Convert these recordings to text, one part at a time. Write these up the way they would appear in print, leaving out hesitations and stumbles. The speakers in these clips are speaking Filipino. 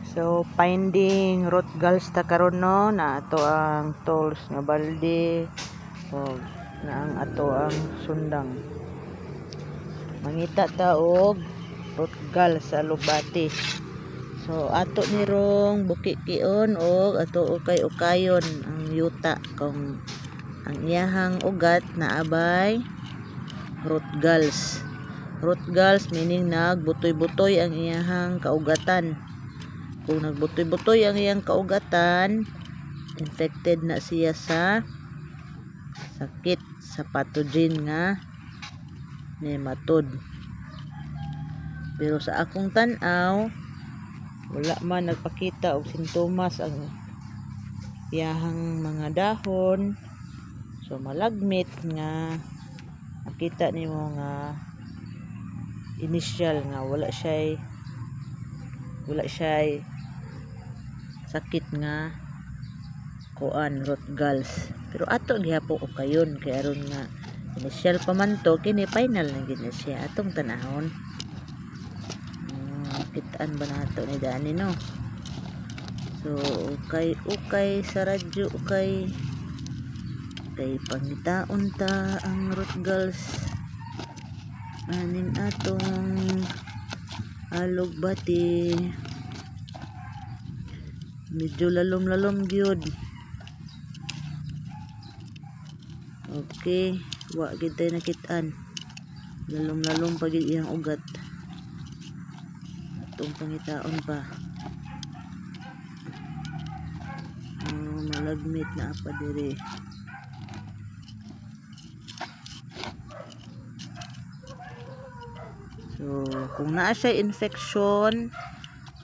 So finding root galls ta karon no, na ato ang tools nga balde o na ang ato ang sundang. Mangita ta og root gall sa lugbati. So ato nirong bukikion og ato ukay-ukayon ang yuta kung ang iyahang ugat na abay root galls. Root galls meaning nagbutoy-butoy ang iyahang kaugatan. Kung nagbutoy-butoy ang iyang kaugatan, infected na siya sa sakit, sa pathogen nga nematode. Pero sa akong tan-aw, wala man nagpakita og sintomas ang iyahang mga dahon. So malagmit nga makita nimo nga initial nga wala siya sakit nga kuan root galls. Pero ato gihapon og kayon kay aron nga initial pa man to, kini final na gid na siya atong tanahon. Kitaan ba nato ni Dani no? So ukay sa radyo kay pangitaon ta ang root galls anin atong alugbati. Medyo lalom gyud. Okay, wa gid tay nakitaan. Lalom pa gid iyang ugat. Atong pangitaon pa. Malagmit na apa dire. So, kung naa siya infection,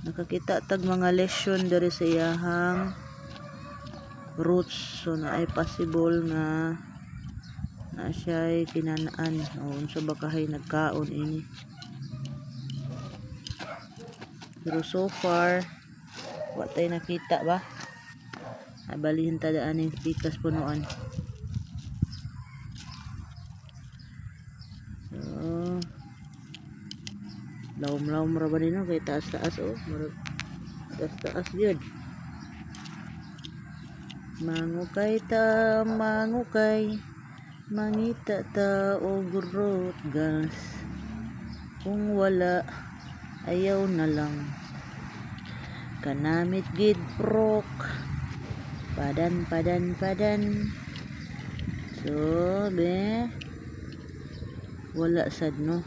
nakakita tag mga lesion diri sa iyahang roots. So, na ay possible nga na siya kinanaan. O, unsa ba kahay nagkaon ini. Pero so far, wa tay nakita ba? Abalihin ta daan ng pikas punuan. So, lawom ra ba nino kay taas-taas oh, murag taas gyud. Mangukay ta, mangita ta og root galls. Kung wala, ayaw na lang. Kanamit gid prok. Padan. So, wala sad no.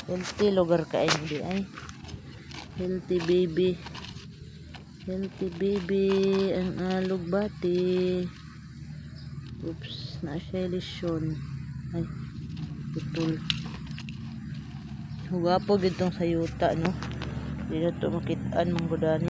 Healthy lugar ka hindi ay. Healthy baby ang alugbati. Oops, na siya lesyon. Ay, putol. Hugapo gid tong sayuta no. Dito to makitaan mong gudani.